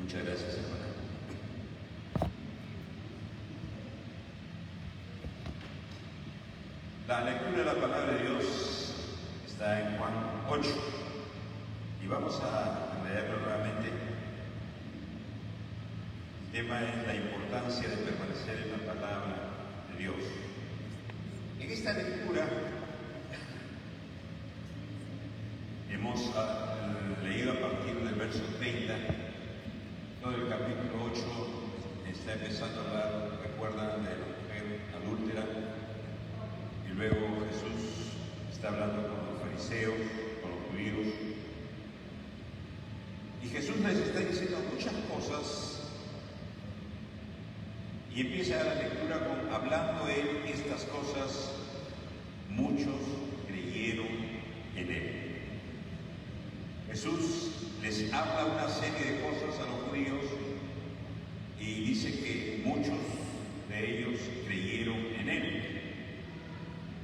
Muchas gracias, hermana. La lectura de la palabra de Dios está en Juan 8 y vamos a leerlo nuevamente. El tema es la importancia de permanecer en la palabra de Dios. En esta lectura hemos leído a partir del verso 30, todo el capítulo 8 está empezando a hablar, recuerdan, de la mujer adúltera, y luego Jesús está hablando con los fariseos, con los judíos, y Jesús les está diciendo muchas cosas, y empieza la lectura con, hablando él estas cosas, muchos creyeron en él. Jesús les habla una serie de cosas a los judíos y dice que muchos de ellos creyeron en él.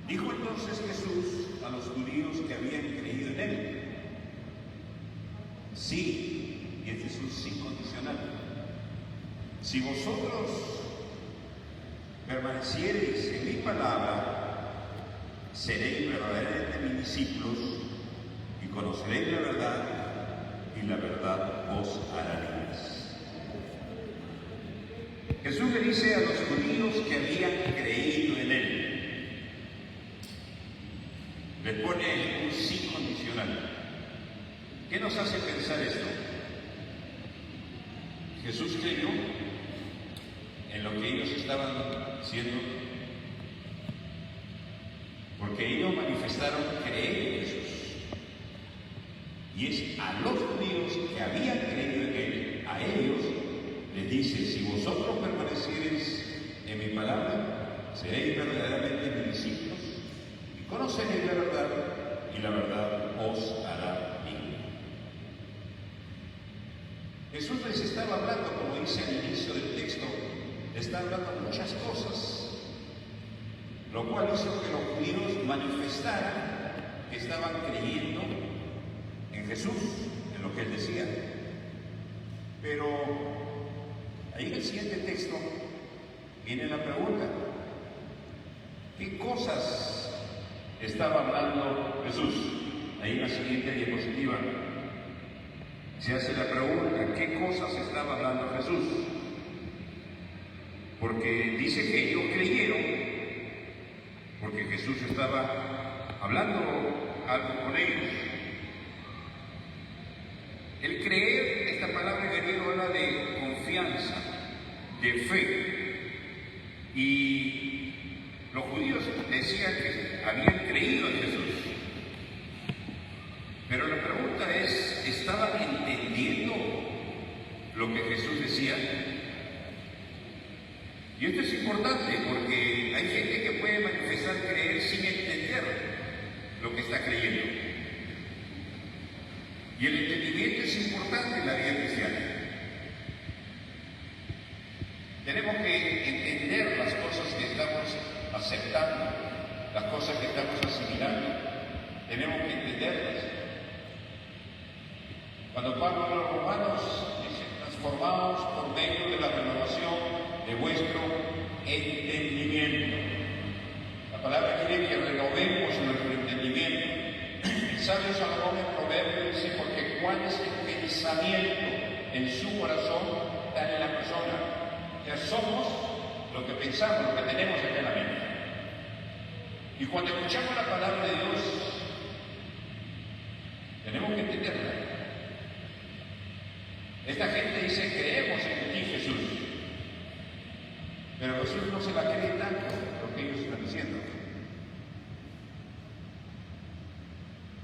Dijo entonces Jesús a los judíos que habían creído en él: sí, y este es un sí condicional, si vosotros permaneciereis en mi palabra, seréis verdaderamente mis discípulos y conoceréis la verdad, y la verdad os hará libres. Jesús le dice a los judíos que habían creído en él, les pone un sí condicional. ¿Qué nos hace pensar esto? Jesús creyó en lo que ellos estaban haciendo, porque ellos manifestaron creer en Jesús. Y es a los judíos que habían creído en él, a ellos les dice: si vosotros permaneciereis en mi palabra, seréis verdaderamente mis discípulos y conoceréis la verdad, y la verdad os hará libre. Jesús les estaba hablando, como dice al inicio del texto, les está hablando muchas cosas, lo cual hizo que los judíos manifestaran que estaban creyendo en Jesús, en lo que él decía. Pero ahí en el siguiente texto viene la pregunta: ¿qué cosas estaba hablando Jesús? Ahí en la siguiente diapositiva se hace la pregunta: ¿qué cosas estaba hablando Jesús? Porque dice que ellos creyeron porque Jesús estaba hablando algo con ellos. El creer, esta palabra griega habla de confianza, de fe. Y los judíos decían que habían creído en Jesús. Pero la pregunta es, ¿estaban entendiendo lo que Jesús decía? Y esto es importante porque hay gente que puede manifestar creer sin entender lo que está creyendo. Y el entendimiento es importante en la vida cristiana. Tenemos que entender las cosas que estamos aceptando, las cosas que estamos asimilando. Tenemos que entenderlas. Cuando Pablo a los romanos dice: transformados por medio de la renovación de vuestro entendimiento. La palabra quiere que renovemos nuestro entendimiento. El sabio Salomón en Proverbios dice: porque cuál es el pensamiento en su corazón, tal en la persona. Ya somos lo que pensamos, lo que tenemos acá en la mente. Y cuando escuchamos la palabra de Dios, tenemos que entenderla. Esta gente dice: creemos en ti, Jesús. Pero Jesús no se la cree tanto lo que ellos están diciendo.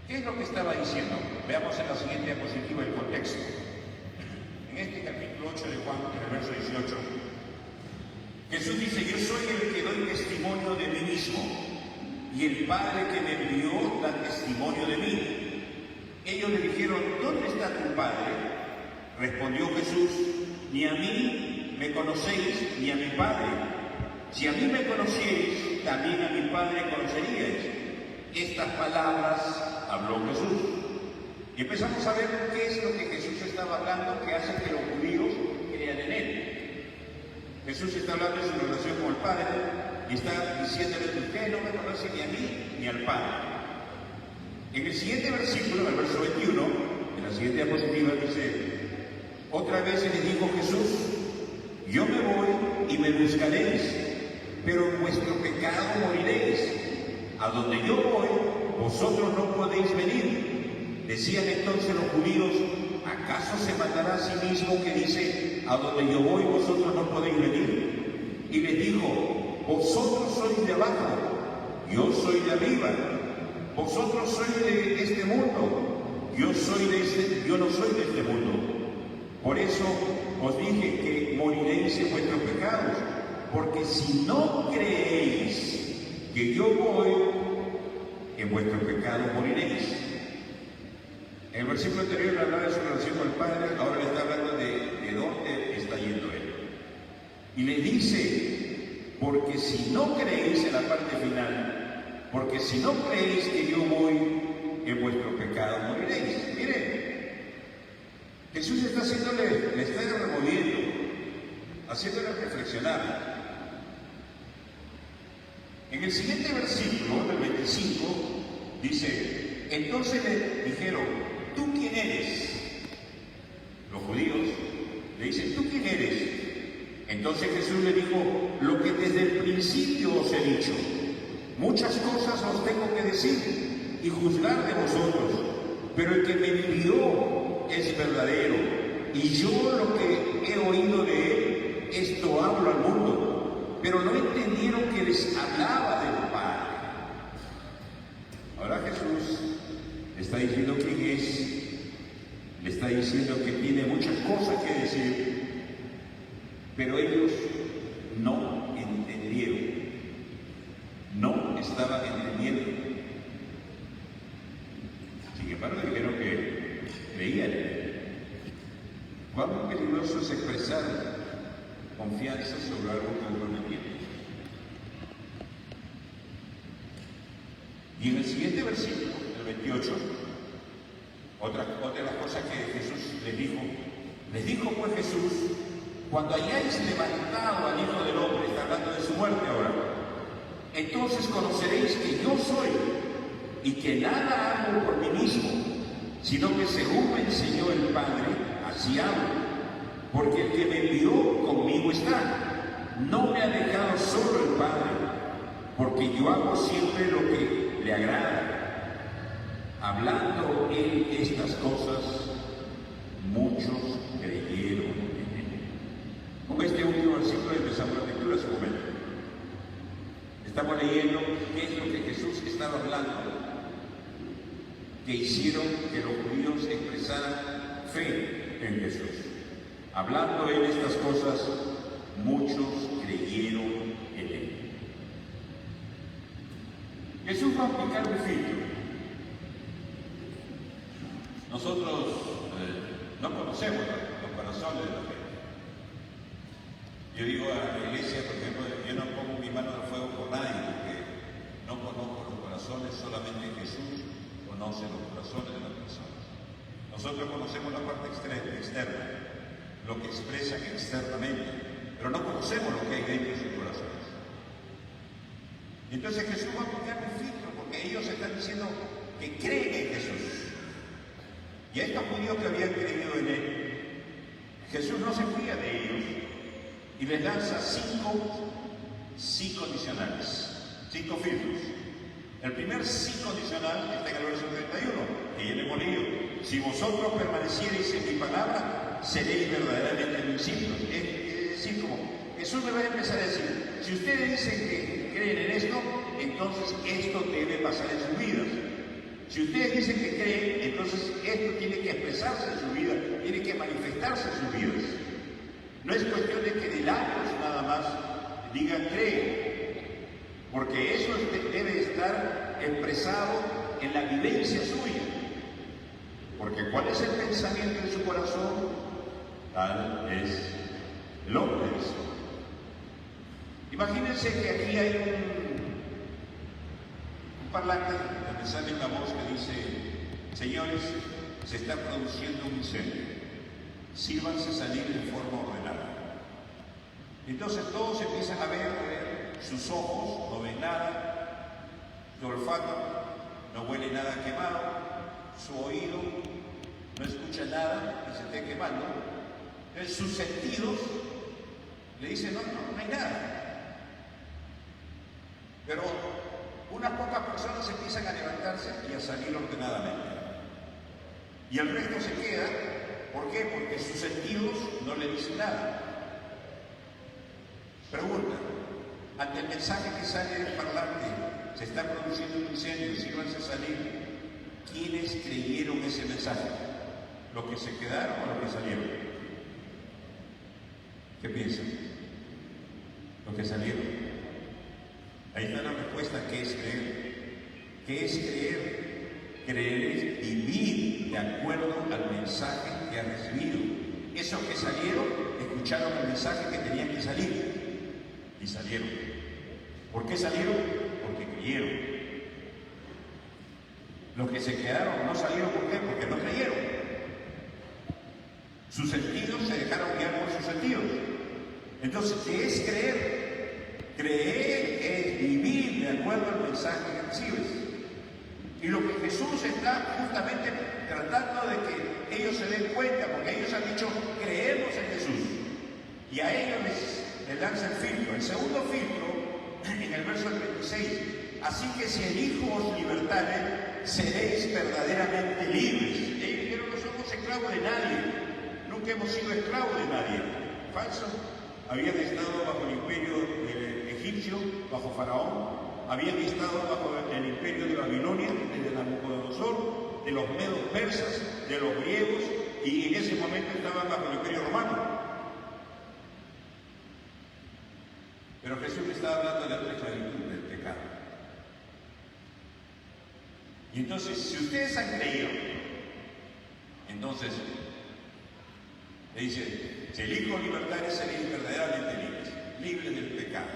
¿Qué es lo que estaba diciendo? Veamos en la siguiente diapositiva el contexto. En este capítulo 8 de Juan, en el verso 18, Jesús dice: yo soy el que doy testimonio de mí mismo, y el Padre que me envió da testimonio de mí. Ellos le dijeron: ¿dónde está tu Padre? Respondió Jesús: ni a mí me conocéis, ni a mi Padre. Si a mí me conocierais, también a mi Padre conoceríais. Estas palabras habló Jesús. Y empezamos a ver qué es lo que Jesús estaba hablando, que hace que los judíos Jesús está hablando de su relación con el Padre y está diciéndole: usted no me conoce ni a mí ni al Padre. En el siguiente versículo, el verso 21, en la siguiente diapositiva, dice: otra vez les dijo Jesús: yo me voy y me buscaréis, pero en vuestro pecado moriréis. A donde yo voy, vosotros no podéis venir. Decían entonces los judíos: ¿acaso se matará a sí mismo que dice: a donde yo voy, vosotros no podéis venir? Y les dijo: vosotros sois de abajo, yo soy de arriba. Vosotros sois de este mundo, yo no soy de este mundo. Por eso os dije que moriréis en vuestros pecados, porque si no creéis que yo voy, en vuestros pecados moriréis. En el versículo anterior hablaba de su relación con el Padre, ahora le está hablando de dónde está yendo él. Y le dice: porque si no creéis, en la parte final, porque si no creéis que yo voy, en vuestros pecados moriréis. Miren, Jesús le está removiendo, haciéndole reflexionar. En el siguiente versículo, del 25, dice: entonces le dijeron: ¿tú quién eres? Los judíos le dicen: ¿tú quién eres? Entonces Jesús le dijo: lo que desde el principio os he dicho. Muchas cosas os tengo que decir y juzgar de vosotros, pero el que me envió es verdadero, y yo lo que he oído de él, esto hablo al mundo. Pero no entendieron que les hablaba del Padre. Ahora Jesús le está diciendo quién es, le está diciendo que tiene muchas cosas que decir, pero ellos no entendieron, no estaban entendiendo. Sin embargo, dijeron que creían. Cuán peligroso es expresar confianza sobre algo que uno no entiende. Y en el siguiente versículo, el 28, otra de las cosas que Jesús les dijo pues Jesús: cuando hayáis levantado al Hijo del Hombre, está hablando de su muerte ahora, entonces conoceréis que yo soy, y que nada hago por mí mismo, sino que según me enseñó el Padre, así hago. Porque el que me envió conmigo está. No me ha dejado solo el Padre, porque yo hago siempre lo que le agrada. Hablando él estas cosas, muchos creyeron en él. Con este último versículo empezamos la lectura hace un momento. Estamos leyendo qué es lo que Jesús estaba hablando, que hicieron que los judíos expresaran fe en Jesús. Hablando él estas cosas, muchos creyeron en él. Jesús va a aplicar un filtro. Nosotros no conocemos los corazones de la gente. Yo digo a la iglesia, por ejemplo, yo no pongo mi mano al fuego por nadie, porque no conozco los corazones, solamente Jesús conoce los corazones de las personas. Nosotros conocemos la parte externa, lo que expresan externamente, pero no conocemos lo que hay dentro de sus corazones. Y entonces Jesús va a aplicar un filtro, porque ellos están diciendo que creen en Jesús. Y a estos judíos que habían creído en él, Jesús no se fía de ellos y les lanza sí condicionales, 5 filtros. El primer sí condicional está en el verso 31, que ya le hemos leído: si vosotros permaneciereis en mi palabra, seréis verdaderamente mis discípulos. Es decir, como Jesús me va a empezar a decir: si ustedes dicen que creen en esto, entonces esto debe pasar en sus vidas. Si ustedes dicen que creen, entonces esto tiene que expresarse en su vida, tiene que manifestarse en sus vidas. No es cuestión de que de labios nada más digan creen, porque eso debe estar expresado en la vivencia suya. Porque ¿cuál es el pensamiento de su corazón? Tal es el hombre. Imagínense que aquí hay un parlante donde sale una voz que dice: señores, se está produciendo un incendio, sírvanse salir de forma ordenada. Entonces todos empiezan a ver, sus ojos no ven nada, su olfato no huele nada quemado, su oído no escucha nada que se esté quemando. Entonces sus sentidos le dicen, no hay nada. Pero unas pocas personas empiezan a levantarse y a salir ordenadamente. Y el resto se queda, ¿por qué? Porque sus sentidos no le dicen nada. Pregunta, ante el mensaje que sale del parlante, se está produciendo un incendio, sírvanse a salir. ¿Quiénes creyeron ese mensaje? ¿Los que se quedaron o los que salieron? ¿Qué piensan? Los que salieron. Ahí está la respuesta, ¿qué es creer? ¿Qué es creer? Creer es vivir de acuerdo al mensaje que ha recibido. Esos que salieron, escucharon el mensaje que tenían que salir. Y salieron. ¿Por qué salieron? Porque creyeron. Los que se quedaron no salieron, ¿por qué? Porque no creyeron. Sus sentidos se dejaron guiar por sus sentidos. Entonces, ¿qué es creer? Creer es vivir de acuerdo al mensaje que recibes. Y lo que Jesús está justamente tratando de que ellos se den cuenta, porque ellos han dicho, creemos en Jesús. Y a ellos les lanza el filtro. El segundo filtro, en el verso 36, así que si el Hijo os libertare, seréis verdaderamente libres. Ellos dijeron, no somos esclavos de nadie, nunca hemos sido esclavos de nadie. Falso. Habían estado bajo el imperio egipcio, bajo Faraón, habían estado bajo el imperio de Babilonia, de Nabucodonosor, de los medos persas, de los griegos, y en ese momento estaban bajo el imperio romano. Pero Jesús le estaba hablando de otra esclavitud, del pecado. Y entonces, si ustedes han creído, entonces le dice, si el Hijo libertare seréis verdaderamente libres del pecado.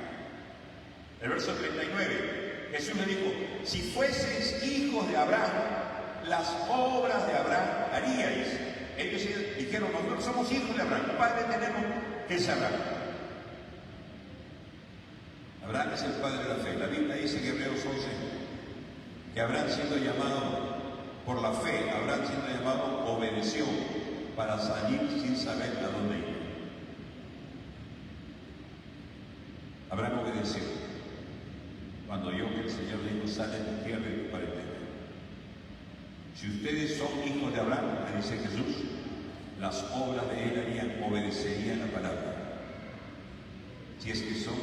El verso 39, Jesús le dijo, si fueseis hijos de Abraham, las obras de Abraham haríais. Ellos dijeron, nosotros somos hijos de Abraham, un padre tenemos que es Abraham. Abraham es el padre de la fe. La Biblia dice en Hebreos 11 que Abraham, siendo llamado por la fe, Abraham siendo llamado obedeció para salir sin saber a dónde ir. Abraham obedeció cuando oyó que el Señor le dijo, sale de tu tierra y tu parentela. Si ustedes son hijos de Abraham, le dice Jesús, las obras de él harían, obedecerían la palabra. Si es que son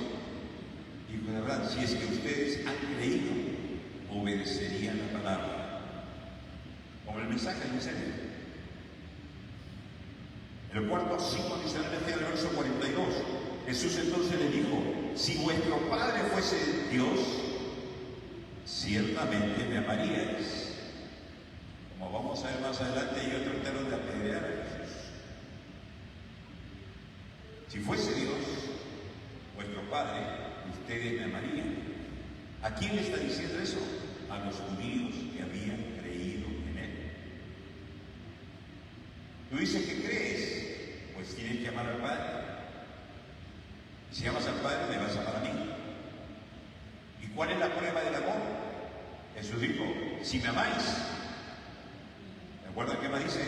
hijos de Abraham, si es que ustedes han creído, obedecerían la palabra. Como el mensaje del misterio. El cuarto signo dice en el verso 42. Jesús entonces le dijo, si vuestro Padre fuese Dios, ciertamente me amaríais. Como vamos a ver más adelante, ellos trataron de apedrear a Jesús. Si fuese Dios, vuestro Padre, ustedes me amarían. ¿A quién le está diciendo eso? A los judíos que habían creído en Él. Tú dices que crees, pues tienes que amar al Padre. Si amas al Padre, me vas a amar a mí. ¿Y cuál es la prueba del amor? Jesús dijo, si me amáis, ¿recuerdan qué más dice?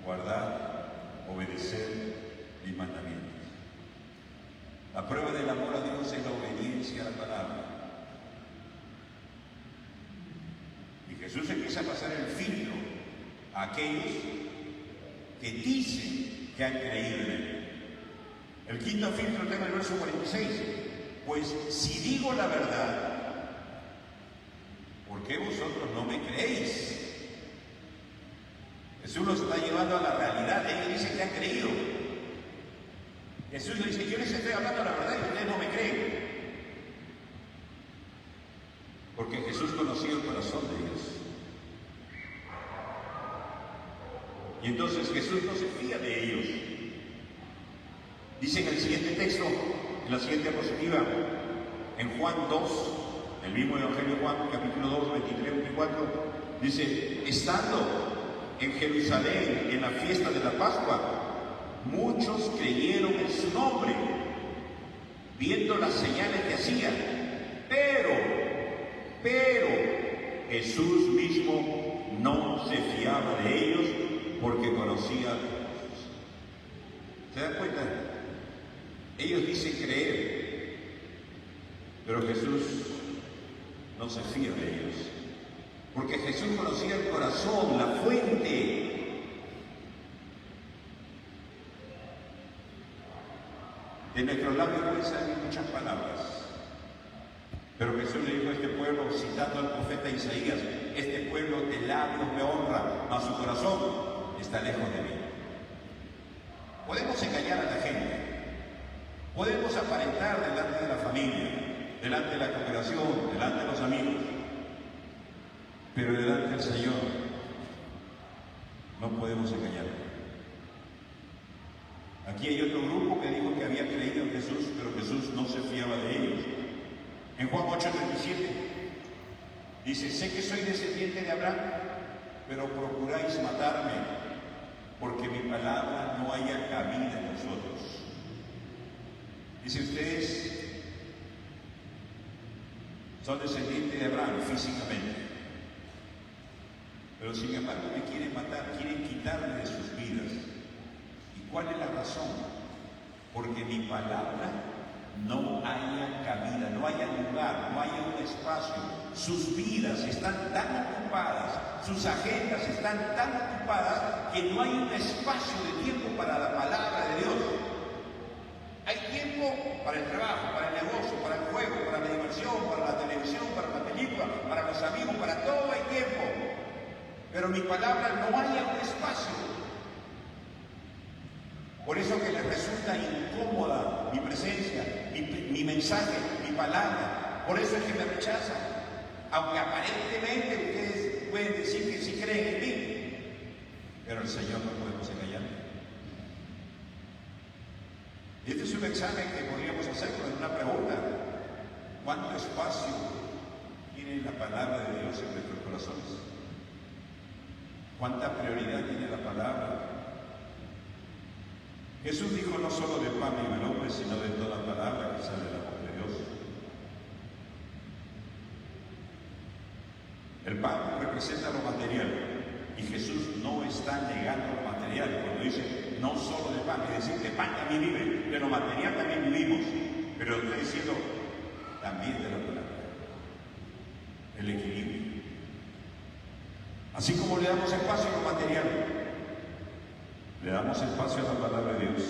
Guardad, obedecer mis mandamientos. La prueba del amor a Dios es la obediencia a la palabra. Y Jesús empieza a pasar el filtro a aquellos que dicen que han creído en Él. El quinto filtro está en el verso 46. Pues si digo la verdad, ¿por qué vosotros no me creéis? Jesús los está llevando a la realidad. Ellos dicen que han creído. Jesús le dice, yo les estoy hablando la verdad y ustedes no me creen. Porque Jesús conocía el corazón de ellos. Y entonces Jesús no se fía de ellos. Dice en el siguiente texto, en la siguiente diapositiva, en Juan 2, el mismo Evangelio de Juan, capítulo 2, 23, 24, dice, estando en Jerusalén en la fiesta de la Pascua, muchos creyeron en su nombre, viendo las señales que hacía. Pero Jesús mismo no se fiaba de ellos porque conocía a Dios. ¿Se dan cuenta? Ellos dicen creer, pero Jesús no se fía de ellos, porque Jesús conocía el corazón, la fuente. De nuestros labios pueden salir muchas palabras, pero Jesús le dijo a este pueblo, citando al profeta Isaías: este pueblo de labios me honra, mas su corazón está lejos de mí. Podemos engañar a la gente, podemos aparentar delante de la familia, delante de la congregación, delante de los amigos, pero delante del Señor no podemos engañar. Aquí hay otro grupo que dijo que había creído en Jesús, pero Jesús no se fiaba de ellos. En Juan 8:37 dice: sé que soy descendiente de Abraham, pero procuráis matarme, porque mi palabra no haya cabida en vosotros. Dice: ustedes son descendientes de Abraham físicamente, pero sin embargo me quieren matar, quieren quitarme de sus vidas. ¿Y cuál es la razón? Porque mi palabra no haya cabida, no haya lugar, no haya un espacio. Sus vidas están tan ocupadas, sus agendas están tan ocupadas que no hay un espacio de tiempo para la palabra de Dios. Hay tiempo para el trabajo, para el negocio, para el juego, para la diversión, para la televisión, para la película, para los amigos, para todo hay tiempo. Pero mi palabra no haya un espacio. Por eso que les resulta incómoda mi presencia, mi mensaje, mi palabra. Por eso es que me rechazan. Aunque aparentemente ustedes pueden decir que sí creen en mí, pero el Señor no podemos engañar. Este es un examen que podríamos hacer con una pregunta: ¿cuánto espacio tiene la palabra de Dios en nuestros corazones? ¿Cuánta prioridad tiene la palabra? Jesús dijo: no solo de pan vive el hombre, sino de toda palabra que sale de la boca de Dios. El pan representa lo material, y Jesús no está negando lo material cuando dice no solo de pan, es decir, de pan también vive, de lo material también vivimos, pero está diciendo también de la palabra, el equilibrio. Así como le damos espacio a lo material, le damos espacio a la palabra de Dios.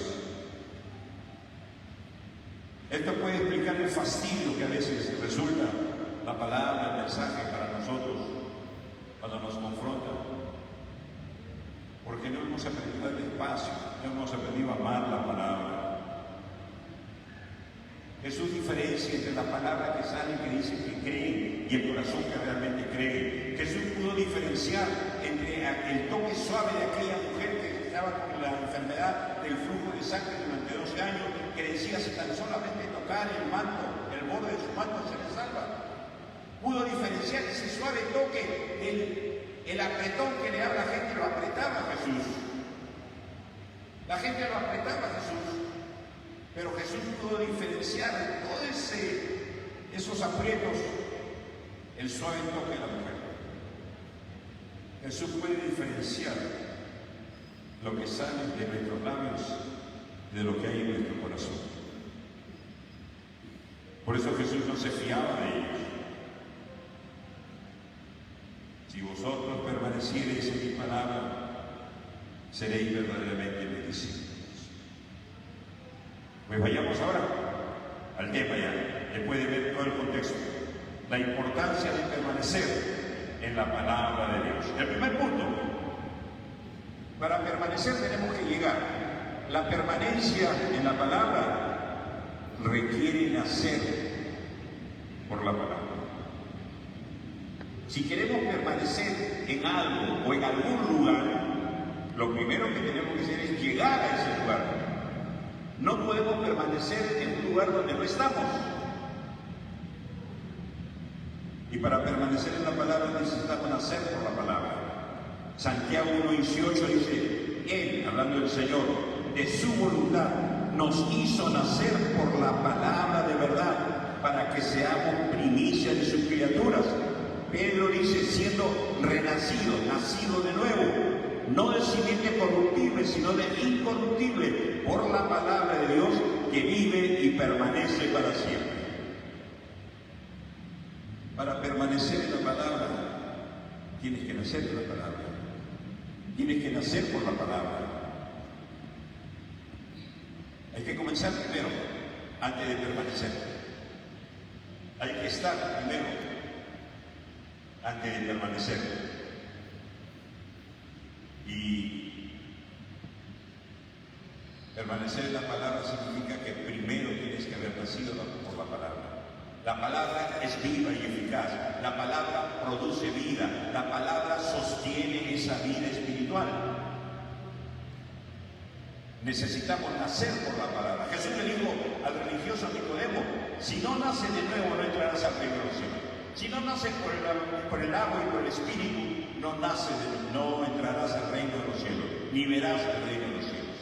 Esto puede explicar el fastidio que a veces resulta la palabra, el mensaje para nosotros cuando nos confronta, porque no hemos aprendido el espacio, no hemos aprendido a amar la palabra. Jesús diferencia entre la palabra que sale, que dice que cree, y el corazón que realmente cree. Jesús pudo diferenciar entre el toque suave de aquella mujer que estaba con la enfermedad del flujo de sangre durante 12 años, que decía: si tan solamente tocar el manto, el borde de su manto, se le salva. Pudo diferenciar ese suave toque, el apretón que le daba la gente, lo apretaba a Jesús. La gente lo apretaba a Jesús. Pero Jesús pudo diferenciar en todos esos aprietos el suave toque de la mujer. Jesús puede diferenciar lo que sale de nuestros labios de lo que hay en nuestro corazón. Por eso Jesús no se fiaba de ellos. Si vosotros permaneciereis en mi palabra, seréis verdaderamente bendecidos. Pues vayamos ahora al tema ya, después de ver todo el contexto. La importancia de permanecer en la palabra de Dios. El primer punto: para permanecer tenemos que llegar. La permanencia en la palabra requiere nacer por la palabra. Si queremos permanecer en algo o en algún lugar, lo primero que tenemos que hacer es llegar a ese lugar. No podemos permanecer en un lugar donde no estamos. Y para permanecer en la palabra necesitamos nacer por la palabra. Santiago 1:18 dice: Él, hablando del Señor, de su voluntad, nos hizo nacer por la palabra de verdad, para que seamos primicia de sus criaturas. Pedro dice, siendo renacido, nacido de nuevo, no de simiente corruptible, sino de incorruptible, por la palabra de Dios que vive y permanece para siempre. Para permanecer en la palabra, tienes que nacer de la palabra. Tienes que nacer por la palabra. Hay que comenzar primero, antes de permanecer. Hay que estar primero, antes de permanecer. Y permanecer en la palabra significa que primero tienes que haber nacido por la palabra. La palabra es viva y eficaz. La palabra produce vida. La palabra sostiene esa vida espiritual. Necesitamos nacer por la palabra. Jesús le dijo al religioso Nicodemo, si no naces de nuevo no entrarás al reino de los cielos. Si no naces por el agua y por el espíritu, no entrarás al reino de los cielos, ni verás el reino de los cielos.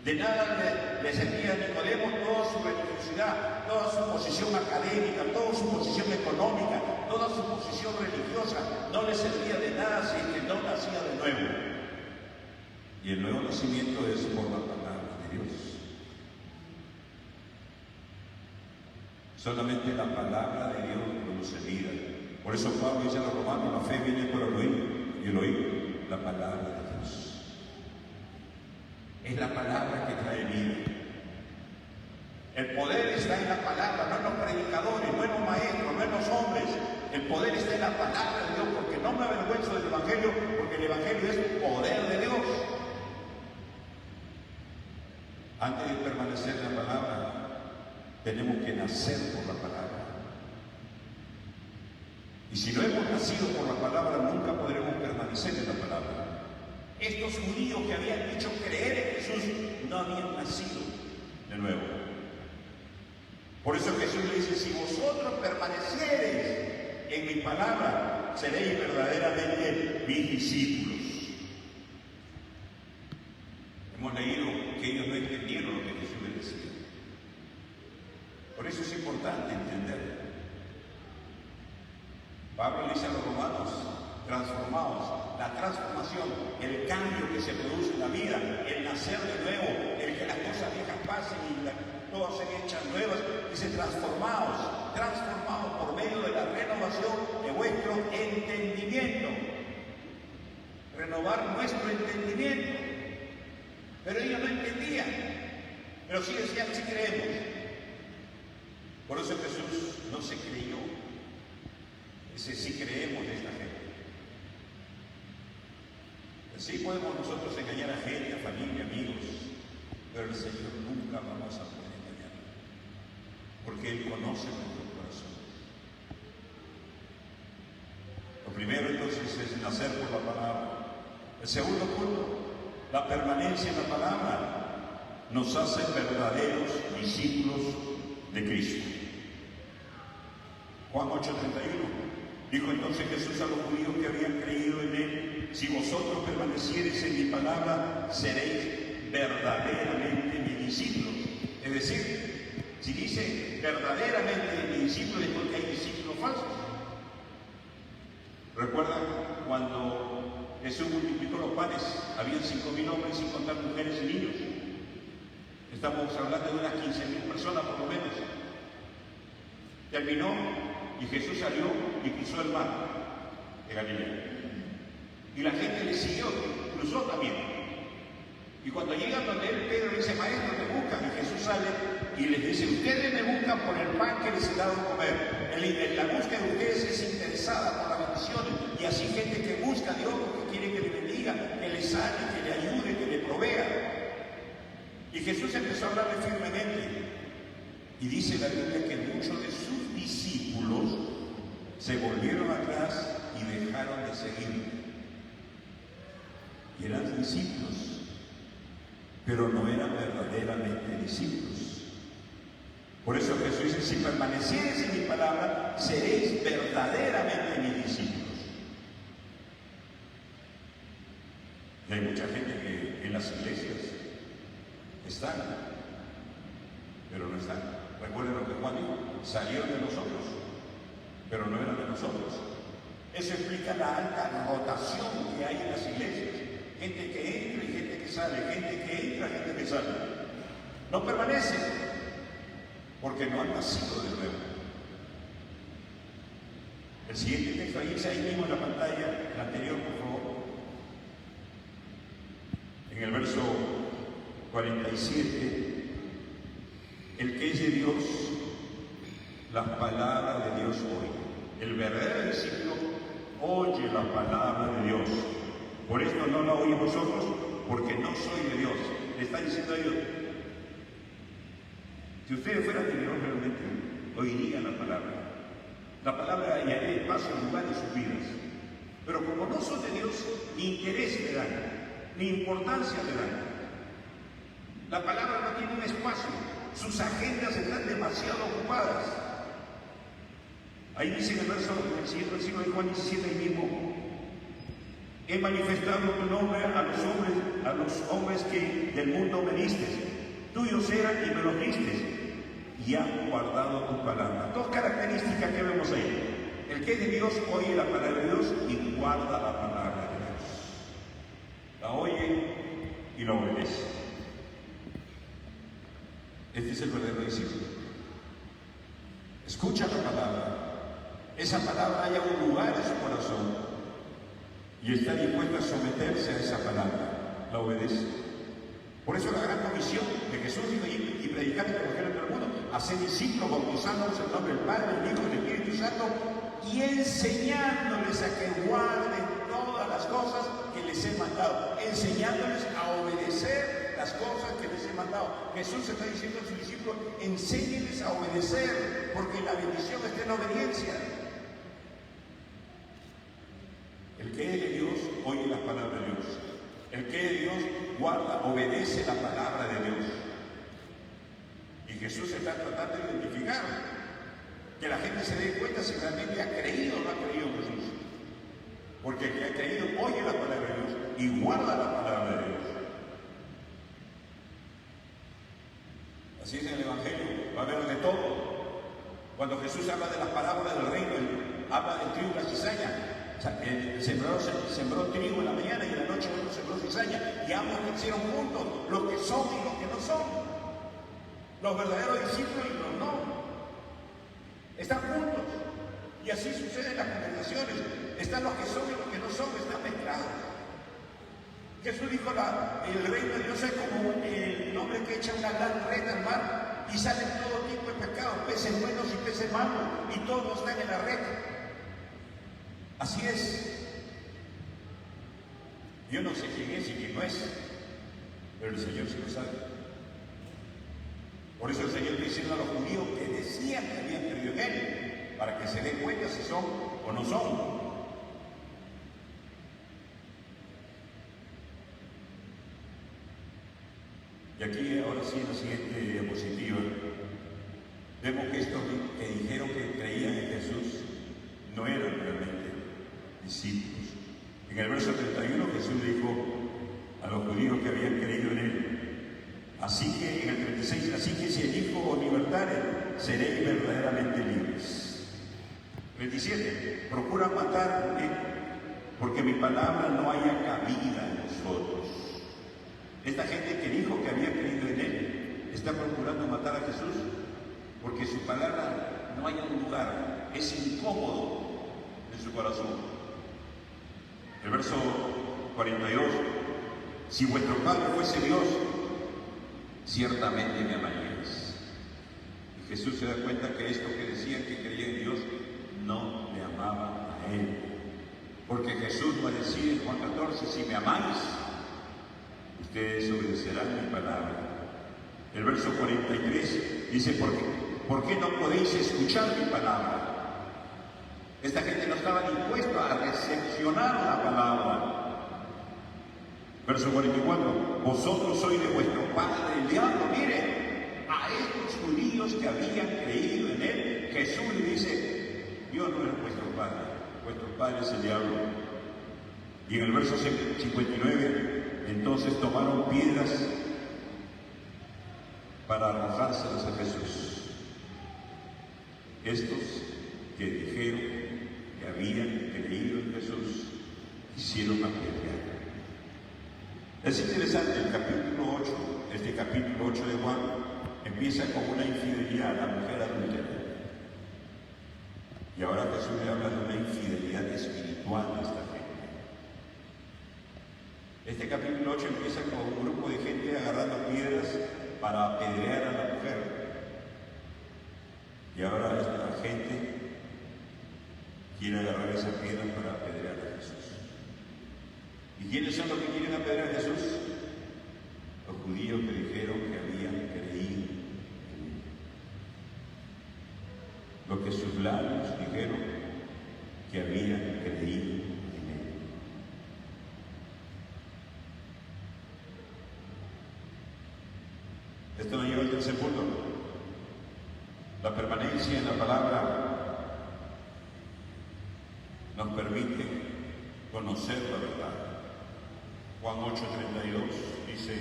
De nada le servía a Nicodemo toda su religiosidad, toda su posición académica, toda su posición económica, toda su posición religiosa. No le servía de nada si es que no nacía de nuevo. Y el nuevo nacimiento es por la palabra de Dios. Solamente la palabra de Dios produce vida. Por eso Pablo dice a los romanos, la fe viene por el oír, y el oír la palabra de Dios. Es la palabra que trae vida. El poder está en la palabra, no en los predicadores, no en los maestros, no en los hombres. El poder está en la palabra de Dios, porque no me avergüenzo del Evangelio, porque el Evangelio es poder de Dios. Antes de permanecer en la palabra, tenemos que nacer por la palabra. Y si no hemos nacido por la palabra, nunca podremos permanecer en la palabra. Estos judíos que habían dicho creer en Jesús no habían nacido de nuevo. Por eso Jesús le dice, si vosotros permaneciereis en mi palabra, seréis verdaderamente mis discípulos. Hemos leído que ellos no entendieron lo que Jesús les decía. Por eso es importante entender. Pablo le dice a los romanos, transformados, la transformación, el cambio que se produce en la vida, el nacer de nuevo, el que las cosas viejas pasen y todas se echan nuevas, dice transformados por medio de la renovación de vuestro entendimiento. Renovar nuestro entendimiento. Pero ellos no entendían, pero sí decían, sí creemos. Por eso Jesús no se creyó. Dice, sí creemos de esta gente. Así podemos nosotros engañar a gente, a familia, amigos, pero el Señor nunca vamos a poder engañar, porque Él conoce nuestro corazón. Lo primero entonces es nacer por la palabra. El segundo punto, la permanencia en la palabra nos hace verdaderos discípulos de Cristo. Juan 8:31 dijo entonces Jesús a los judíos que habían creído en Él, si vosotros permaneciereis en mi palabra, seréis verdaderamente mis discípulos. Es decir, si dice verdaderamente mis discípulos es porque hay discípulos falsos. ¿Recuerdan cuando Jesús multiplicó los panes? Habían 5.000 hombres sin contar mujeres y niños. Estamos hablando de unas 15.000 personas por lo menos. Terminó y Jesús salió y cruzó el mar de Galilea. Y la gente le siguió, cruzó también. Y cuando llegan donde él, Pedro le dice, maestro, me buscan. Y Jesús sale y les dice, ustedes me buscan por el pan que les he dado a comer. La búsqueda de ustedes es interesada por las bendiciones. Y así gente que busca a Dios porque quiere que le bendiga, que le sane, que le ayude, que le provea. Y Jesús empezó a hablarle firmemente. Y dice la Biblia que muchos de sus discípulos se volvieron atrás y dejaron de seguir. Y eran discípulos, pero no eran verdaderamente discípulos. Por eso Jesús dice, si permaneciereis en mi palabra, seréis verdaderamente mis discípulos. Y hay mucha gente que en las iglesias Están, pero no están. Recuerden lo que Juan dijo, salieron de nosotros, pero no eran de nosotros. Eso explica la alta rotación que hay en las iglesias. Gente que entra y gente que sale, gente que entra, gente que sale. No permanecen, porque no han nacido de nuevo. El siguiente texto ahí mismo en la pantalla, el anterior, por favor. En el verso 47, el que es de Dios, las palabras de Dios oye. El verdadero discípulo oye la palabra de Dios. Por esto no la oís vosotros, porque no soy de Dios. Le está diciendo a Dios. Si ustedes fueran de Dios realmente, oirían la palabra. La palabra hallaría espacio en lugar de sus vidas. Pero como no son de Dios, ni interés le dan, ni importancia le dan. La palabra no tiene un espacio. Sus agendas están demasiado ocupadas. Ahí dice en el siguiente versículo de Juan 17, ahí mismo, he manifestado tu nombre a los hombres que del mundo me diste. Tuyos eran y me los diste, y han guardado tu palabra. Dos características que vemos ahí. El que es de Dios oye la palabra de Dios y guarda la palabra de Dios. La oye y la obedece. Este es el verdadero discípulo. Escucha la palabra. Esa palabra haya un lugar en su corazón y está dispuesta a someterse a esa palabra. La obedece. Por eso la gran comisión de Jesús dijo y predicar el Evangelio en todo el mundo, hacer discípulos, bautizándolos en el nombre del Padre, del Hijo y del Espíritu Santo, y enseñándoles a que guarden todas las cosas que les he mandado, enseñándoles a obedecer las cosas que les he mandado. Jesús está diciendo a sus discípulos, enséñenles a obedecer, porque la bendición está en la obediencia. El que es de Dios oye la palabra de Dios. El que es de Dios guarda, obedece la palabra de Dios. Y Jesús está tratando de identificar que la gente se dé cuenta si realmente ha creído o no ha creído en Jesús. Porque el que ha creído oye la palabra de Dios y guarda la palabra de Dios. Así es en el Evangelio, va a haber de todo. Cuando Jesús habla de las parábolas del reino, habla del trigo y la cizaña. O sea, el sembrador sembró trigo en la mañana y en la noche otro sembró cizaña, y ambos crecieron juntos, los que son y los que no son, los verdaderos discípulos y los no, están juntos. Y así sucede en las congregaciones, están los que son y los que no son, están mezclados. Jesús dijo, el reino de Dios es como el hombre que echa una gran red al mar y salen todo tipo de pescados, peces buenos y peces malos, y todos están en la red. Así es. Yo no sé quién es y quién no es, pero el Señor sí lo sabe. Por eso el Señor dice a los judíos que decían que habían creído en Él, para que se den cuenta si son o no son. Y aquí, ahora sí, en la siguiente diapositiva, vemos que estos que dijeron que creían en Jesús no eran realmente discípulos. En el verso 31 Jesús dijo a los judíos que habían creído en Él, así que en el 36, así que si el Hijo os libertare, seréis verdaderamente libres. 37, procuran matarme, porque mi palabra no haya cabida en vosotros. Esta gente que dijo que había creído en Él, está procurando matar a Jesús, porque su palabra no haya un lugar, es incómodo en su corazón. El verso 42, si vuestro Padre fuese Dios, ciertamente me amaríais. Y Jesús se da cuenta que esto que decían que creían en Dios, no le amaban a Él. Porque Jesús va a decir en Juan 14, si me amáis, ustedes obedecerán mi palabra. El verso 43 dice, ¿por qué no podéis escuchar mi palabra? Esta gente no estaba dispuesta a recepcionar la palabra. Verso 44, vosotros sois de vuestro padre el diablo. Mire, a estos judíos que habían creído en Él, Jesús le dice, Dios no es vuestro padre es el diablo. Y en el verso 59, entonces tomaron piedras Estos que dijeron que habían creído en Jesús hicieron apedrear. Es interesante, el capítulo 8, este capítulo 8 de Juan, empieza con una infidelidad a la mujer adúltera. Y ahora Jesús le habla de una infidelidad espiritual de esta gente. Este capítulo 8 empieza con un grupo de gente agarrando piedras para apedrear a la mujer. Y ahora esta gente quiere agarrar esas piedras para apedrear a Jesús. ¿Y quiénes son los que quieren apedrear a Jesús? Los judíos que dijeron que habían creído en él. Los que sus labios dijeron que habían creído en él. Esto nos lleva al tercer punto. La permanencia en la palabra nos permite conocer la verdad. Juan 8:32 dice,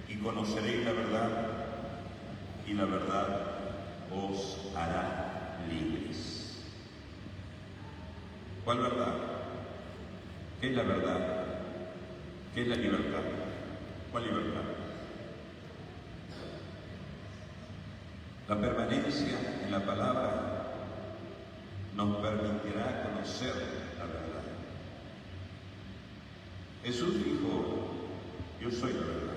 y conoceréis la verdad, y la verdad os hará libres. ¿Cuál verdad? ¿Qué es la verdad? ¿Qué es la libertad? ¿Cuál libertad? La permanencia en la palabra nos permitirá conocer la verdad. Jesús dijo, yo soy la verdad.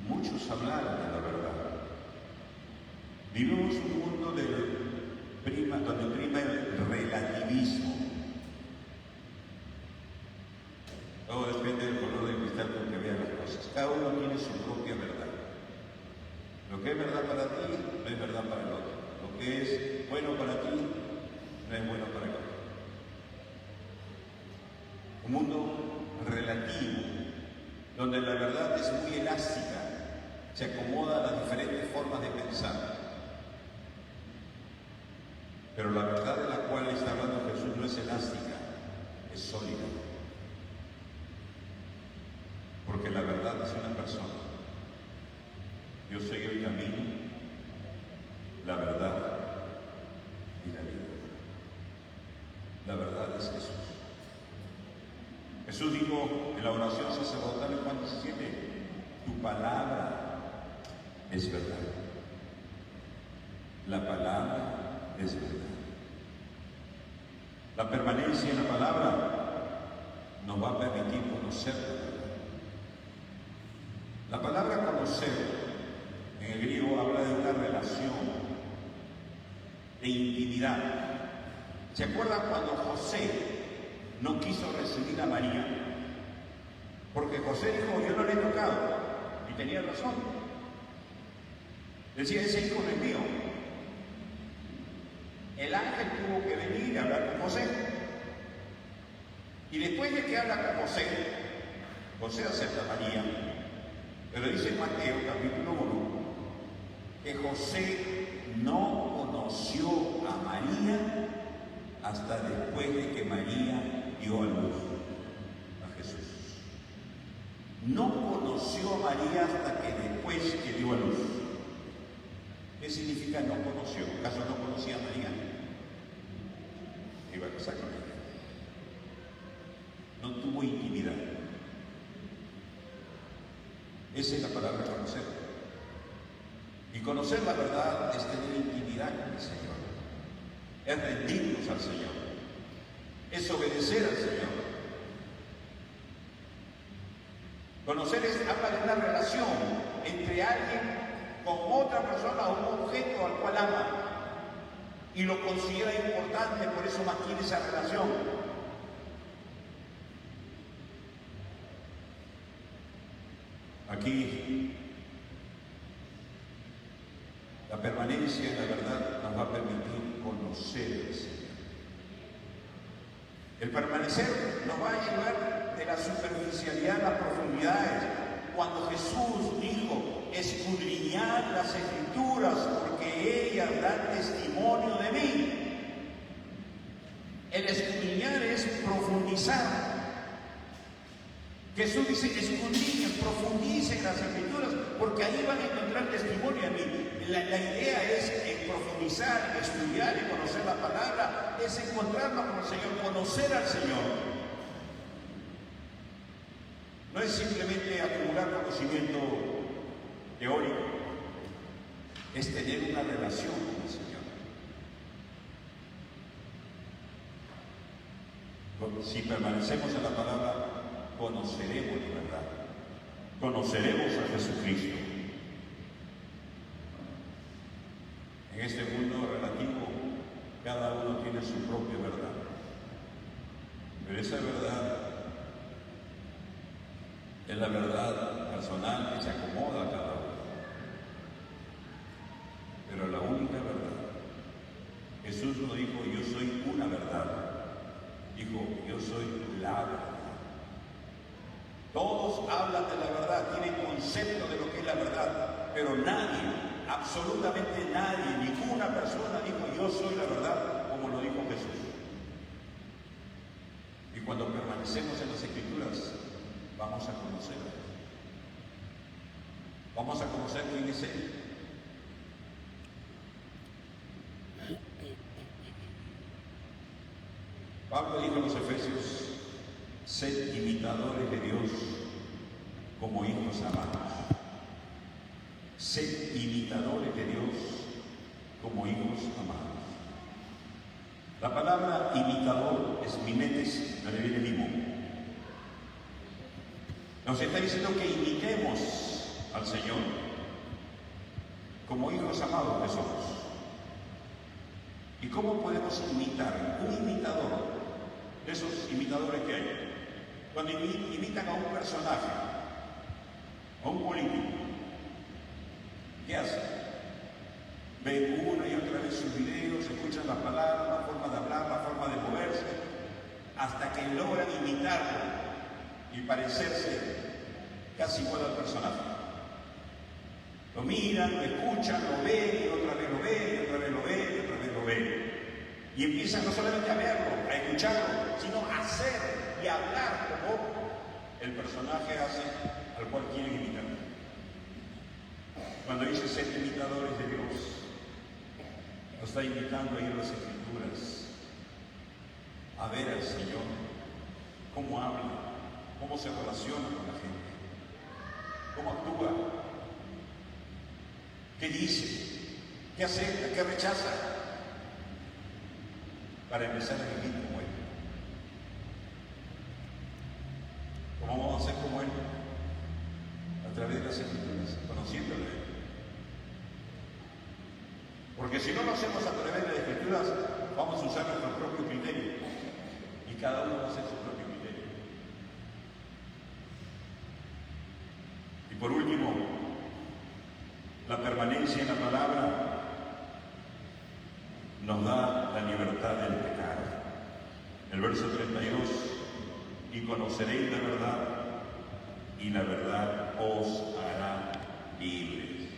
Muchos hablaron de la verdad. Vivimos un mundo donde prima el relativismo. Todo depende del color de cristal con que vean las cosas. Cada uno tiene su propia verdad. Lo que es verdad para ti no es verdad para el otro. Lo que es bueno para ti no es bueno para el otro. Un mundo relativo, donde la verdad es muy elástica, se acomoda a las diferentes formas de pensar. Pero la verdad de la cual está hablando Jesús no es elástica, es sólida. Porque la verdad es una persona. Yo soy el camino, la verdad y la vida. La verdad es Jesús. Jesús dijo en la oración sacerdotal en Juan 17, tu palabra es verdad. La palabra es verdad. La permanencia en la palabra nos va a permitir conocer la verdad. La palabra conocer en el griego habla de una relación de intimidad. ¿Se acuerdan cuando José no quiso recibir a María? Porque José dijo, yo no le he tocado. Y tenía razón. Decía, ese hijo no es mío. El ángel tuvo que venir y hablar con José. Y después de que habla con José, José acepta a María. Pero dice en Mateo, capítulo 1, que José no conoció a María hasta después de que María dio a luz a Jesús. No conoció a María hasta que después que dio a luz. ¿Qué significa no conoció? ¿Acaso no conocía a María? Iba a casar con ella. No tuvo intimidad. Esa es la palabra conocer. Y conocer la verdad es tener intimidad con el Señor. Es rendirnos al Señor. Es obedecer al Señor. Conocer habla de una relación entre alguien con otra persona o un objeto al cual ama y lo considera importante, por eso mantiene esa relación. Aquí la permanencia en la verdad nos va a permitir conocer al Señor. El permanecer nos va a llevar de la superficialidad a las profundidades. Cuando Jesús dijo, escudriñad las Escrituras porque ellas dan testimonio de mí. El escudriñar es profundizar. Jesús dice, escudriñen, profundicen las Escrituras porque ahí van a encontrar testimonio de mí. La idea es profundizar, estudiar y conocer la palabra, es encontrarnos con el Señor, conocer al Señor. No es simplemente acumular conocimiento teórico, es tener una relación con el Señor. Si permanecemos en la palabra, conoceremos la verdad, conoceremos a Jesucristo. En este mundo relativo, cada uno tiene su propia verdad, pero esa verdad es la verdad personal que se acomoda a cada uno. Pero la única verdad, Jesús no dijo yo soy una verdad, dijo yo soy la verdad. Todos hablan de la verdad, tienen concepto de lo que es la verdad, pero nadie, absolutamente nadie, ninguna persona dijo yo soy la verdad como lo dijo Jesús. Y cuando permanecemos en las Escrituras, vamos a conocer a Dios. Vamos a conocer quién es Él. Pablo dijo a los Efesios, sed imitadores de Dios como hijos amados. Sed imitadores de Dios como hijos amados. La palabra imitador es mimetes, de viene mimo. Nos está diciendo que imitemos al Señor como hijos amados que somos. ¿Y cómo podemos imitar? Un imitador, de esos imitadores que hay, cuando imitan a un personaje, a un político, ¿qué hacen? Ven una y otra vez sus videos, escuchan las palabras, la forma de hablar, la forma de moverse, hasta que logran imitarlo y parecerse casi igual al personaje. Lo miran, lo escuchan, lo ven, y otra vez lo ven, y otra vez lo ven, y otra vez lo ven. Y empiezan no solamente a verlo, a escucharlo, sino a hacer y a hablar como el personaje hace al cual quieren imitar. Cuando dice ser imitadores de Dios, nos está invitando a ir a las Escrituras, a ver al Señor, cómo habla, cómo se relaciona con la gente, cómo actúa, qué dice, qué acepta, qué rechaza, para empezar a vivir como Él. ¿Cómo vamos a ser como Él? A través de las Escrituras, conociéndole a Él. Porque si no lo hacemos a través de las Escrituras, vamos a usar nuestro propio criterio. Y cada uno va a hacer su propio criterio. Y por último, la permanencia en la palabra nos da la libertad del pecado. El verso 32, y conoceréis la verdad, y la verdad os hará libres.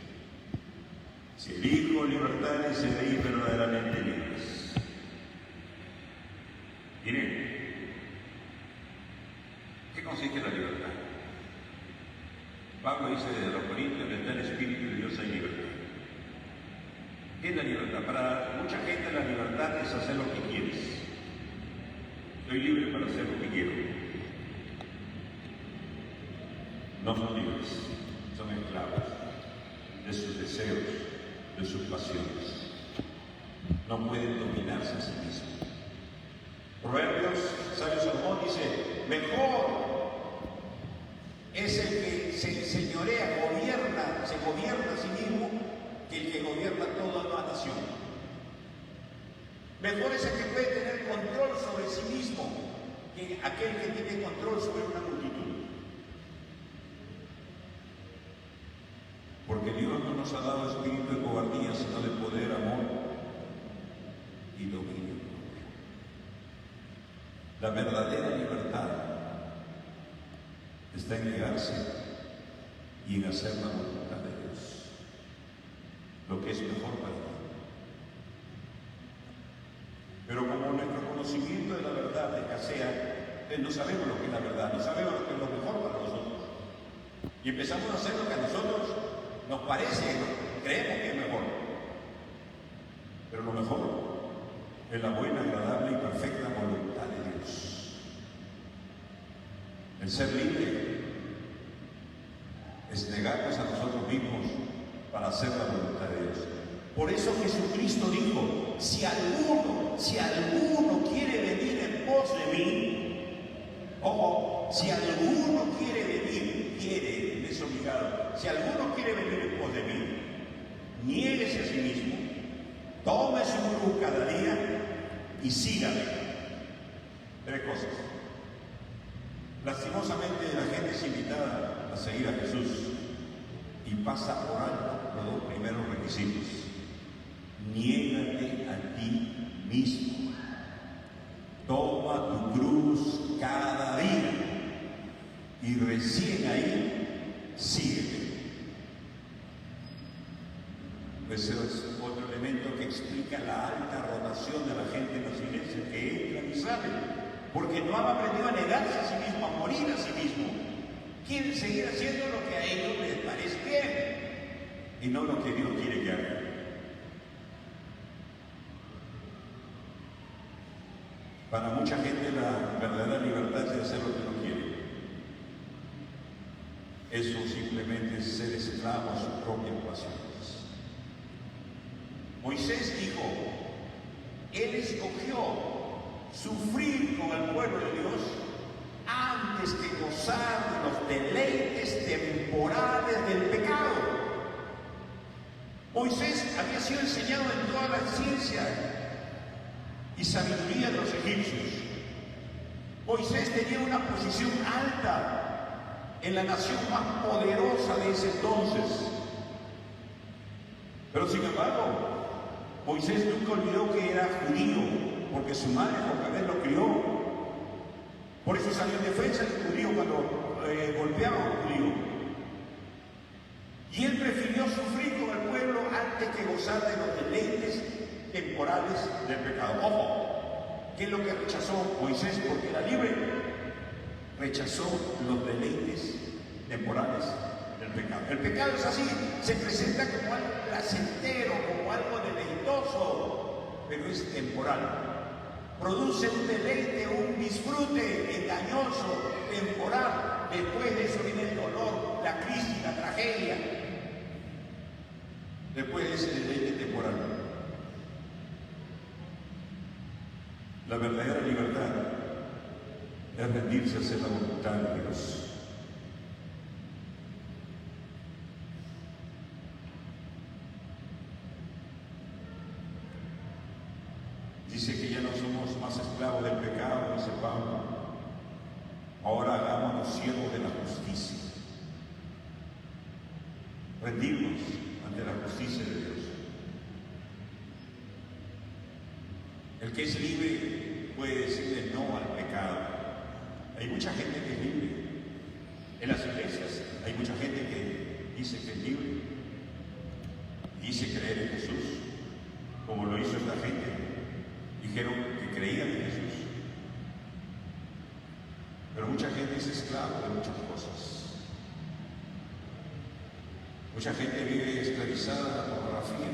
Si elijo libertad, seréis verdaderamente libres. Miren, ¿qué consiste la libertad? Pablo dice desde los Corintios, en el Espíritu de Dios hay libertad. ¿Qué es la libertad? Para mucha gente la libertad es hacer lo que quieres. Estoy libre para hacer lo que quiero. No son libres, son esclavos de sus deseos, de sus pasiones. No pueden dominarse a sí mismos. Proverbios, Sabio Salomón dice, mejor es el que se señorea, se gobierna a sí mismo, que el que gobierna toda una nación. Mejor es el que puede tener control sobre sí mismo que aquel que tiene control sobre una multitud. Porque Dios no nos ha dado espíritu de cobardía, sino de poder, amor y dominio propio. La verdadera libertad está en negarse y en hacer la voluntad de Dios, lo que es mejor para ti. Pero como nuestro conocimiento de la verdad escasea, no sabemos lo que es la verdad, no sabemos lo que es lo mejor para nosotros. Y empezamos a hacer lo que a nosotros nos parece creemos que es mejor. Pero lo mejor es la buena, agradable y perfecta voluntad de Dios. El ser libre es negarnos a nosotros mismos para hacer la voluntad de Dios. Por eso Jesucristo dijo, si alguno quiere venir en pos de mí, ojo, si alguno quiere venir, es obligado, si alguno quiere venir en pos de mí, niéguese a sí mismo, tome su cruz cada día y sígame. 3 cosas. Lastimosamente la gente es invitada a seguir a Jesús y pasa por alto los 2 primeros requisitos. Niégate a ti mismo. Toma tu cruz cada día y recién ahí sígueme. Ese es otro elemento que explica la alta rotación de la gente en las iglesias, que entran y salen, porque no han aprendido a negarse a sí mismo, a morir a sí mismo. Quieren seguir haciendo lo que a ellos les parece bien y no lo que Dios quiere que hagan. Para mucha gente la verdadera libertad es hacer lo que no quiere. Eso simplemente es ser esclavo a sus propias pasiones. Moisés dijo, él escogió sufrir con el pueblo de Dios antes que gozar de los deleites temporales del pecado. Moisés había sido enseñado en toda la ciencia y sabiduría de los egipcios. Moisés tenía una posición alta en la nación más poderosa de ese entonces. Pero sin embargo, Moisés nunca olvidó que era judío, porque su madre Jocabed lo crió. Por eso salió en defensa del judío cuando golpeaba a un judío. Y él prefirió sufrir con el pueblo antes que gozar de los deleites temporales del pecado. Ojo, ¿qué es lo que rechazó Moisés? Porque era libre. Rechazó los deleites temporales del pecado. El pecado es así, se presenta como algo placentero, como algo deleitoso, pero es temporal. Produce un deleite, un disfrute engañoso, temporal. Después de eso viene el dolor, la crisis, la tragedia. Después de ese deleite temporal. La verdadera libertad es rendirse a hacer la voluntad de Dios. Dice que ya no somos más esclavos del pecado, dice Pablo. Ahora hagámonos siervos de la justicia. Rendirnos ante la justicia de Dios. El que es libre puede decirle no al pecado. Hay mucha gente que es libre. En las iglesias hay mucha gente que dice que es libre. Dice creer en Jesús, como lo hizo esta gente. Dijeron que creían en Jesús. Pero mucha gente es esclavo de muchas cosas. Mucha gente vive esclavizada de la pornografía.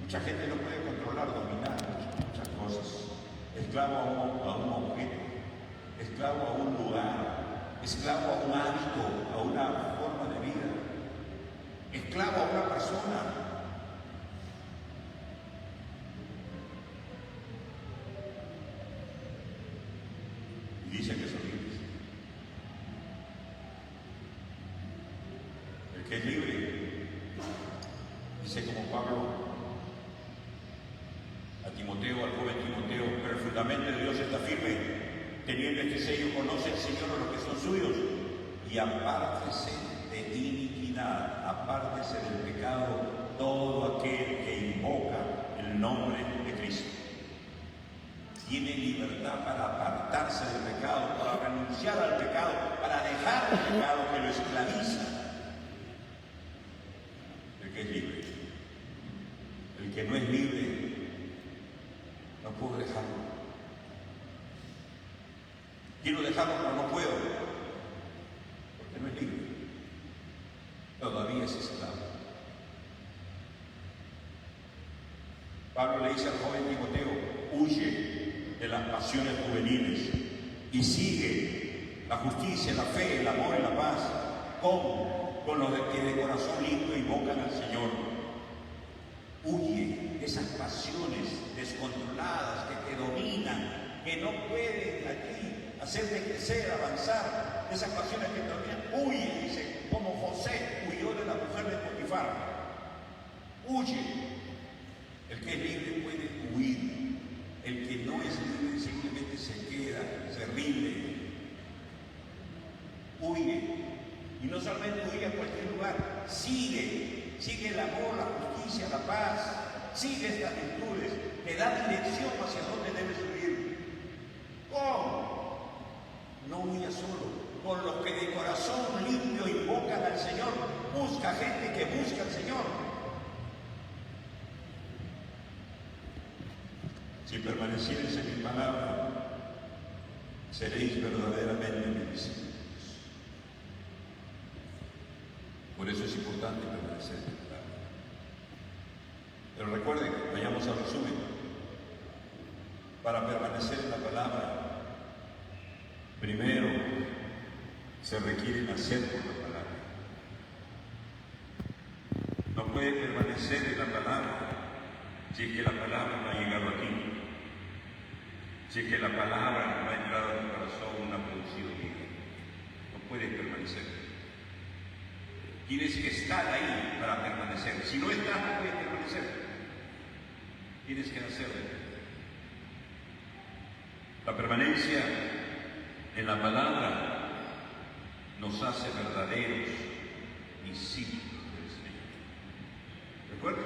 Mucha gente no puede controlar, dominar muchas cosas. Esclavo a un objeto, esclavo a un lugar, esclavo a un hábito, a una forma de vida, esclavo a una persona. Dicen que son libres. El que es libre, dice como Pablo a Timoteo, al joven Timoteo, pero el fundamento de Dios está firme, teniendo este sello, conoce el Señor a los que son suyos, y apártese de iniquidad, apártese del pecado, todo aquel que invoca el nombre de Cristo. Tiene libertad para apartarse del pecado, para renunciar al pecado, para dejar el pecado que lo esclaviza. El que es libre. El que no es libre, no puedo dejarlo. Quiero dejarlo, pero no puedo, porque no es libre. todavía es esclavo. Pablo le dice al joven Timoteo, huye de las pasiones juveniles y sigue la justicia, la fe, el amor y la paz con los que de corazón limpio invocan al Señor. Huye de esas pasiones descontroladas que te dominan, que no pueden aquí hacerte crecer, avanzar, de esas pasiones que te dominan. Huye, dice, como José huyó de la mujer de Potifar. Huye. El que es libre puede huir. El que no es libre simplemente se queda, se rinde. Huye. Y no solamente huye a cualquier lugar, sigue el amor, la justicia, la paz, sigue estas virtudes, te da dirección hacia dónde debes huir. ¿Cómo? No huya solo, con los que de corazón limpio invocan al Señor. Busca gente que busca al Señor. Si permaneciereis en mi palabra, seréis verdaderamente mis discípulos. Por eso es importante permanecer en la palabra. Pero recuerden, vayamos al resumen. Para permanecer en la palabra, primero se requiere nacer por la palabra. No puede permanecer en la palabra si es que la palabra no ha llegado a ti. Si es que la palabra no ha entrado a tu corazón, no ha producido vida. No puedes permanecer. Tienes que estar ahí para permanecer. Si no estás, no puedes permanecer. Tienes que hacerlo. La permanencia en la palabra nos hace verdaderos discípulos del Señor. ¿Recuerden?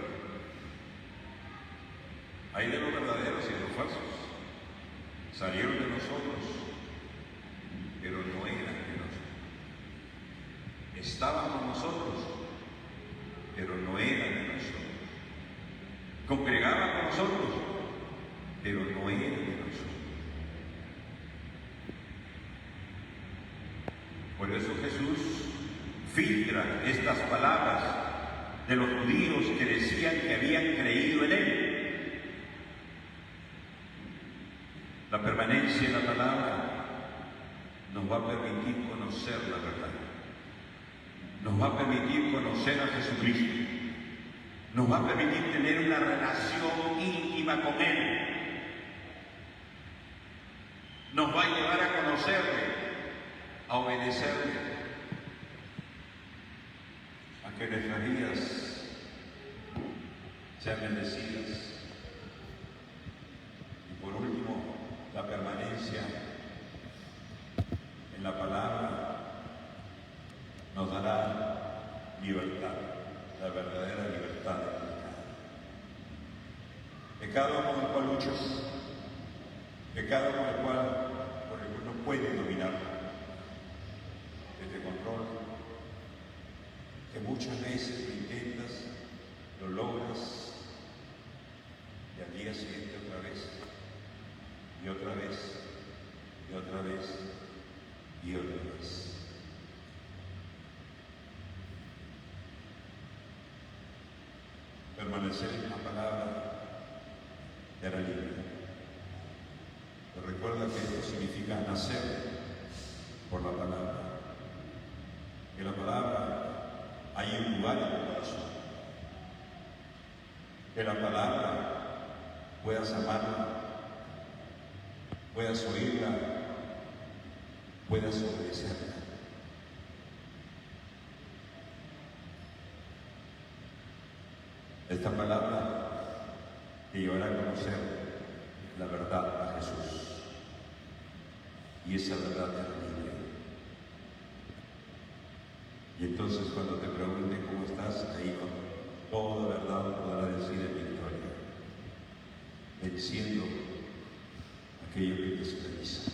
Hay de los verdaderos y de los falsos. Salieron de nosotros, pero no eran de nosotros. Estaban con nosotros, pero no eran de nosotros. Congregaban con nosotros, pero no eran de nosotros. Por eso Jesús filtra estas palabras de los judíos que decían que habían creído en Él. La permanencia en la palabra nos va a permitir conocer la verdad. Nos va a permitir conocer a Jesucristo. Nos va a permitir tener una relación íntima con Él. Nos va a llevar a conocerle, a obedecerle, a que nuestras vidas sean bendecidas. Y por último, la permanencia en la palabra nos dará libertad, la verdadera libertad del pecado. Pecado con el cual luchas, pecado por el cual no puedes dominar, este control, que muchas veces lo intentas, lo logras, y al día siguiente otra vez, y otra vez, y otra vez, y otra vez. Permanecer en la palabra era libre. Pero recuerda que esto significa nacer por la palabra. Que la palabra hay un lugar en tu corazón. Que la palabra puedas amarla, puedas oírla, puedas obedecerla. Esta palabra te llevará a conocer la verdad a Jesús. Y esa verdad te hará libre. Y entonces cuando te pregunten cómo estás, ahí con toda verdad podrás decir en victoria, venciendo aquello que te esclaviza.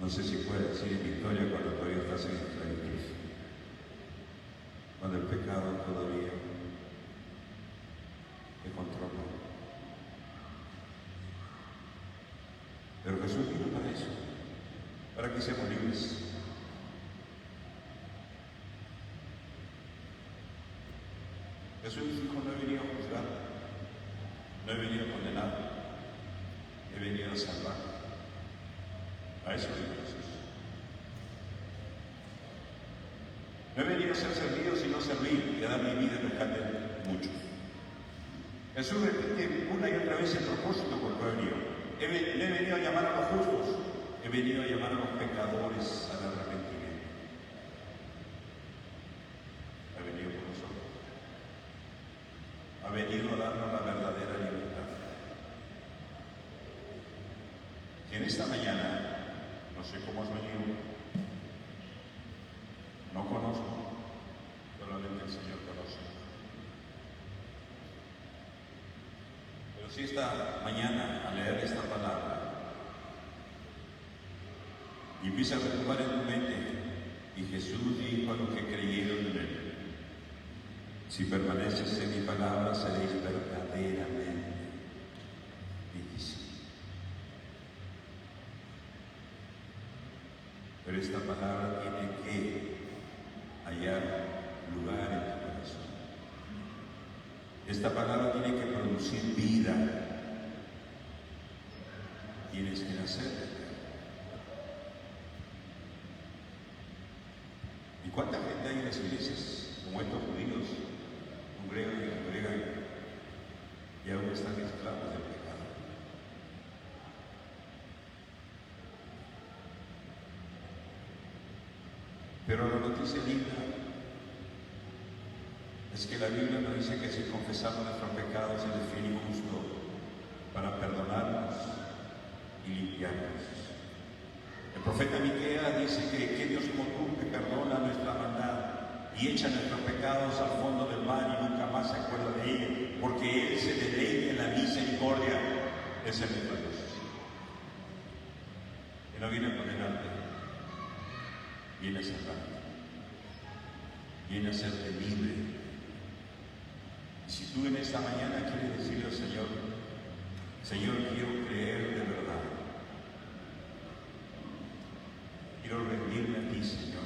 No sé si puedes decir en victoria cuando todavía estás en esclavitud, cuando el pecado todavía te controla. Pero Jesús vino para eso, para que seamos libres. Jesús dijo, no he venido a juzgar, no he venido a condenar, he venido a salvar. A eso dijo Jesús. No he venido a ser servido, sino a servir y a dar mi vida en rescate de muchos. Jesús repite una y otra vez el propósito por el cual he venido a llamar a los justos, he venido a llamar a los pecadores al arrepentimiento. Ha venido por nosotros. Ha venido a darnos la verdadera libertad. Y en esta mañana, no sé cómo has venido, no conozco, solamente el Señor conoce. Pero si esta mañana, al leer esta palabra, y empieza a retumbar en tu mente, y Jesús dijo a los que creyeron en Él, si permaneces en mi palabra, seréis verdaderamente mis discípulos. Pero esta palabra tiene que hallar lugar en tu corazón. Esta palabra tiene que producir vida. Tienes que nacer. ¿Y cuánta gente hay en las iglesias como estos judíos, congregan y congregan, y aún están esclavos del pecado? Pero la noticia linda es que la Biblia nos dice que si confesamos nuestros pecados, Él es fiel y justo para perdonarnos y limpiarnos. El profeta Miqueas dice que Dios como tú que perdona nuestra maldad y echa nuestros pecados al fondo del mar y nunca más se acuerda de ella, porque Él se deleita en la misericordia. Ese es nuestro Dios. Él no viene a condenarte, viene a salvarte, viene a hacerte libre. Y si tú en esta mañana quieres decirle al Señor, Señor, quiero creer de verdad, quiero rendirme a ti, Señor,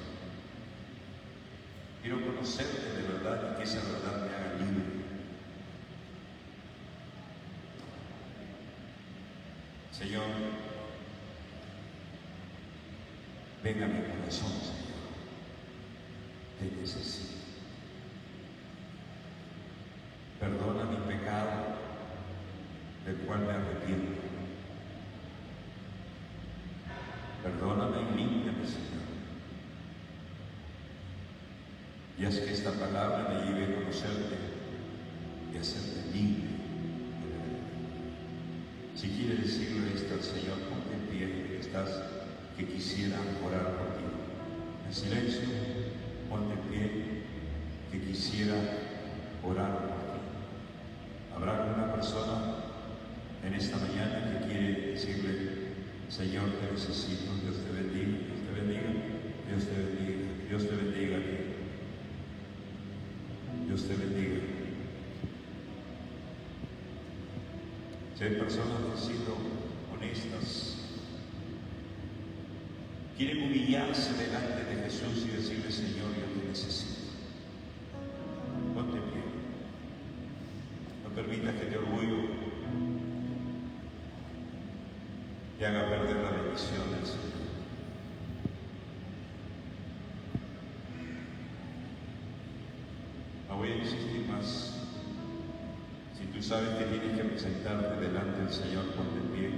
quiero conocerte de verdad y que esa verdad me haga libre. Señor, venga a mi corazón, Señor, te necesito. Perdona mi pecado, del cual me arrepiento. Perdóname y límpiame, Señor. Y haz que esta palabra me lleve a conocerte y a hacerte libre. Si quieres decirle esto al Señor, ponte en pie, que estás, que quisiera orar por ti. En silencio, ponte en pie, que quisiera orar por ti. ¿Habrá alguna persona en esta mañana que quiere decirle, Señor, te necesito? Dios te bendiga, Dios te bendiga, Dios te bendiga, Dios te bendiga, Dios te bendiga. Si hay personas que han sido honestas, quieren humillarse delante de Jesús y decirle, Señor, yo te necesito. Ponte en pie. No permitas que te orgullo te haga perder la bendición del Señor. No voy a insistir más. Si tú sabes que tienes que presentarte delante del Señor, ponte en pie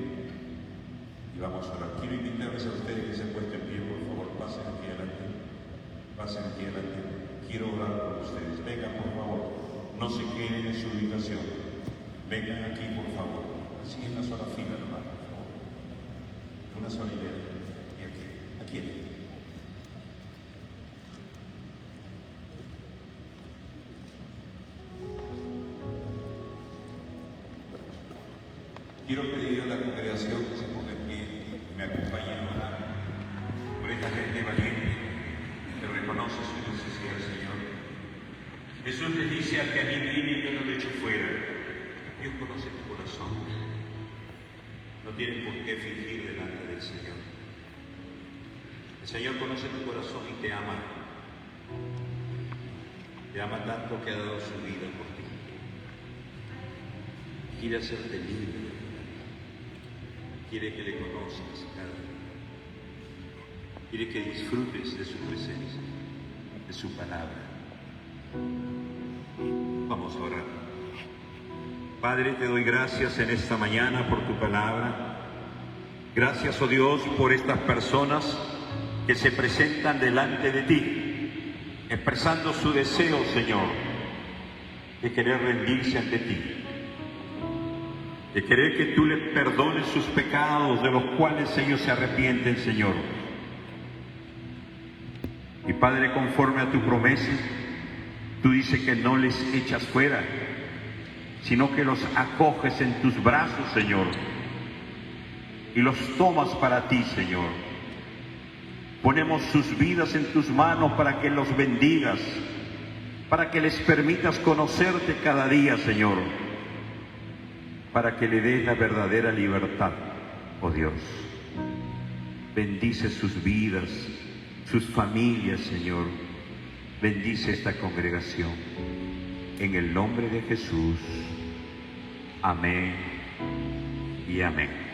y vamos a orar. Quiero invitarles a ustedes que se han puesto en pie, por favor, pasen aquí adelante. Pasen aquí adelante. Quiero orar por ustedes. Vengan, por favor. No se queden en su ubicación. Vengan aquí, por favor. Así en una sola fila, hermano, por favor. Una sola idea. Y aquí. ¿A quién? Quiero pedir a la congregación que se ponga en pie y me acompañe a orar por esta gente valiente que reconoce su necesidad, Señor. Jesús les dice, al que a mí viene, yo no lo echo fuera. Dios conoce tu corazón. No tienes por qué fingir delante del Señor. El Señor conoce tu corazón y te ama. Te ama tanto que ha dado su vida por ti. Quiere hacerte libre. Quiere que le conozcas cada día. Quiere que disfrutes de su presencia, de su palabra. Vamos a orar. Padre, te doy gracias en esta mañana por tu palabra. Gracias, oh Dios, por estas personas que se presentan delante de ti, expresando su deseo, Señor, de querer rendirse ante ti, de querer que tú les perdones sus pecados de los cuales ellos se arrepienten, Señor. Y Padre, conforme a tu promesa, tú dices que no les echas fuera, sino que los acoges en tus brazos, Señor, y los tomas para ti, Señor. Ponemos sus vidas en tus manos para que los bendigas, para que les permitas conocerte cada día, Señor, para que le des la verdadera libertad, oh Dios. Bendice sus vidas, sus familias, Señor. Bendice esta congregación. En el nombre de Jesús. Amén y amén.